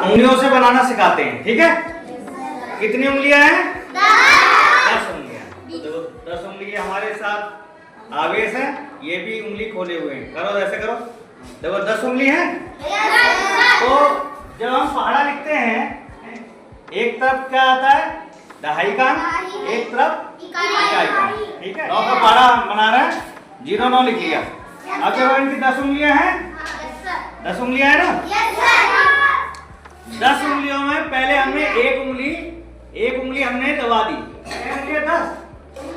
उंगलियों से बनाना सिखाते हैं, ठीक है। कितनी उंगलियां हैं? 10 उंगलियां। तो 10 उंगली हमारे साथ आवेश है, ये भी उंगली खोले हुए हैं। करो ऐसे करो, देखो 10 उंगली है। तो जब हम पहाड़ा लिखते हैं, एक तरफ क्या आता है? दहाई का, एक तरफ इकाई का, ठीक है। 9 का पहाड़ा बना रहे हैं, 0 9 लिख लिया। अब जब इनकी 10 उंगलियां हैं, 10 उंगलियां है ना, 10 उंगलियों में पहले हमने एक उंगली हमने दबा दी।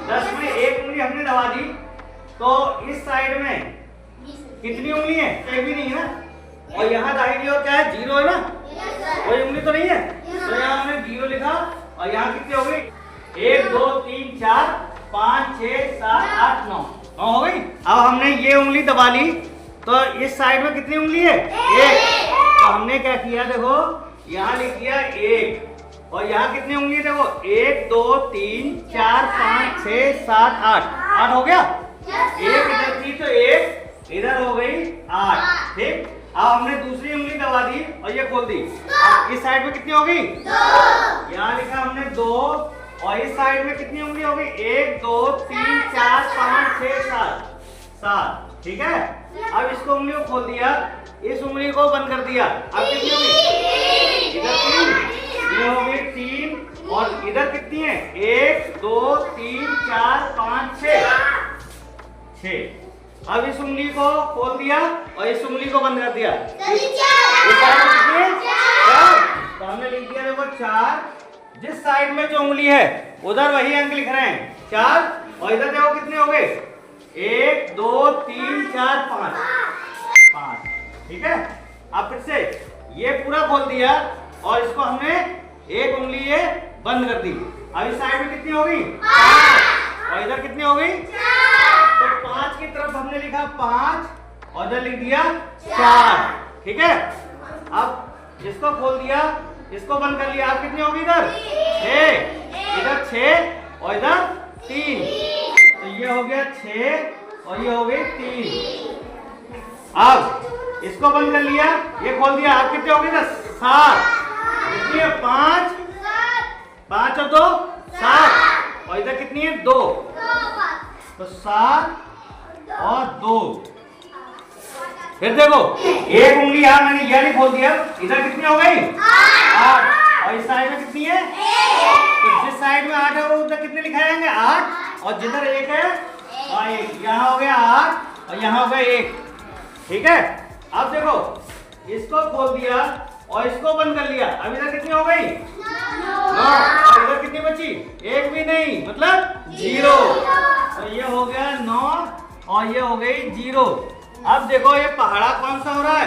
10 में एक उंगली हमने दबा दी। तो इस साइड में कितनी उंगली है? एक भी नहीं है ना। और यहाँ दाहिनी ओर क्या है? 0 है ना, कोई उंगली तो नहीं है। तो यहाँ हमने 0 लिखा। और यहाँ कितनी हो गई? 1 2 3 4 5 6 7 8 9 हो गई। अब हमने ये उंगली दबा ली, तो इस साइड में कितनी उंगली है? 1। तो हमने क्या किया, देखो यहाँ लिख दिया 1। और यहाँ कितनी उंगली है? देखो 1 2 3 4 5 6 7 8 हो गया। एक इधर थी तो एक इधर हो गई 8, ठीक। अब हमने दूसरी उंगली दबा दी और ये खोल दी। इस साइड में कितनी हो गई? 2। यहाँ लिखा हमने 2। और इस साइड में कितनी उंगली हो गई? 1 2 3 4 5 6 7, ठीक है। अब इसको उंगली को खोल दिया, इस उंगली को बंद कर दिया। अब कितनी हो गई? इधर 3, ये हो गई 3। और इधर कितनी है? 1 2 3 4 5 6। अब इस उंगली को खोल दिया और इस उंगली को बंद कर दिया। तो हमने लिख दिया देखो 4। जिस साइड में जो उंगली है उधर वही अंक लिख रहे हैं 4। और इधर देखो कितने हो गए? 1 2 3 4 5, ठीक है। अब फिर से ये पूरा खोल दिया और इसको हमने एक उंगली ये बंद कर दी। अब इस साइड में कितनी हो गई? 5। और इधर कितनी हो गई? तो 5 की तरफ हमने लिखा 5 और इधर लिख दिया 4, ठीक है। अब इसको खोल दिया, इसको बंद कर लिया। अब कितनी होगी? इधर 6, इधर 6 और इधर 3। तो ये हो गया 6 और ये हो गई 3। अब इसको बंद कर लिया, ये खोल दिया। अब कितने हो गए? 7। कितनी है? 5 और 2 7। और इधर कितनी है? 2। तो 7 और 2। फिर देखो एक उंगली यहाँ मैंने यह नहीं खोल दिया, इधर कितनी हो गई? 8। और इस साइड में कितनी है? तो जिस साइड में 8 है वो उधर कितने लिखाए जाएंगे? 8। और जिधर 1 है 1। यहाँ हो गया 8 और यहाँ हो गया 1, ठीक है। अब देखो इसको खोल दिया और इसको बंद कर लिया। अब इधर कितनी हो गई? 9। और इधर कितनी बची? एक भी नहीं, मतलब 0। तो ये हो गया 9 और ये हो गई 0। अब देखो ये पहाड़ा कौन सा हो रहा है?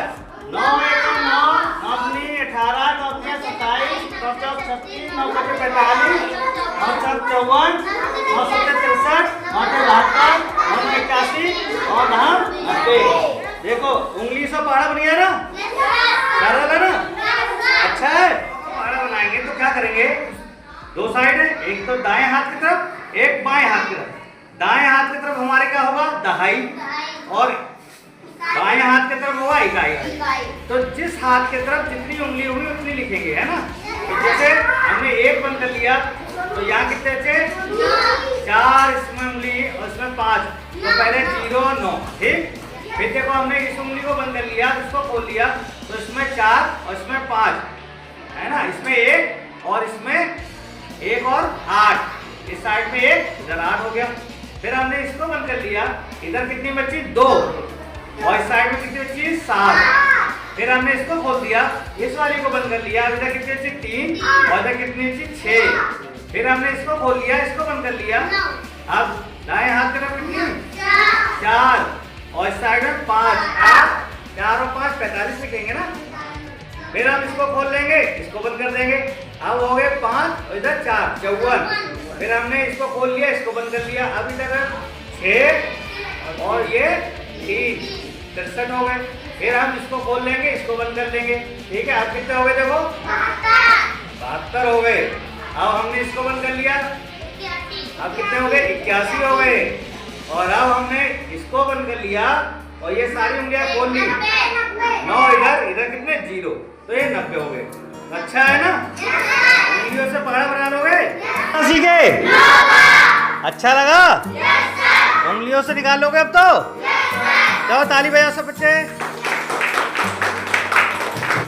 9 1 9 9 3 18 9 3 27 9 4 36 9 5 45 9 4 54 9 7 63 9 8 72 9 81 और 90। देखो उंगली से पहाड़ा बन गया ना, सरल है ना, अच्छा है। पहाड़ा बनाएंगे तो क्या करेंगे? 2 साइड है, एक तो दाएं हाथ की तरफ, एक बाएं हाथ की तरफ। दाएं हाथ की तरफ हमारे क्या होगा? दहाई। और बाएं हाथ की तरफ होगा इकाई। तो जिस हाथ की तरफ जितनी उंगली होगी उतनी लिखेंगे, है ना। तो जैसे हमने 1 बंद कर लिया तो यहाँ कितने बचे? 4 इसमें उंगली और इसमें 5। तो पहले 0 9, ठीक। फिर देखो हमने इस उंगली को बंद कर लिया, इसको खोल लिया, तो इसमें 4 और इसमें 5, है ना। इसमें 1 और इसमें 1 और 8। इस साइड में 1, इधर 8 हो गया। फिर हमने इसको बंद कर लिया, इधर कितनी बची? 2। और इस साइड में कितनी बची? 7। फिर हमने इसको खोल दिया, इस वाली को बंद कर लिया। इधर कितनी बची? 3 और इधर कितनी बची? 6। फिर हमने इसको खोल लिया, इसको बंद कर लिया। अब दाएं हाथ की तरफ कितनी? 4 और इस साइड में 5। 4 और 5 45 लिखेंगे ना। फिर हम इसको खोल लेंगे, इसको बंद कर देंगे। अब हो गए 5 और इधर 4 54। फिर हमने इसको खोल लिया, इसको बंद कर लिया। अब इधर 6 और ये 3 63 हो गए। फिर हम इसको खोल लेंगे, इसको बंद कर देंगे, ठीक है। अब कितने हो गए? देखो 72 हो गए। अब हमने इसको बंद कर लिया, अब कितने हो गए? 81 हो गए। और अब हमने इसको बंद कर लिया और ये सारी उंगलियां खोल ली। 9 इधर, इधर कितने? 0। तो ये 90 हो गए। अच्छा है ना? उंगलियों से पहाड़ बना लोगे? सीखे? अच्छा लगा? उंगलियों से निकाल लोगे अब तो? जाओ ताली बजाओ सब बच्चे।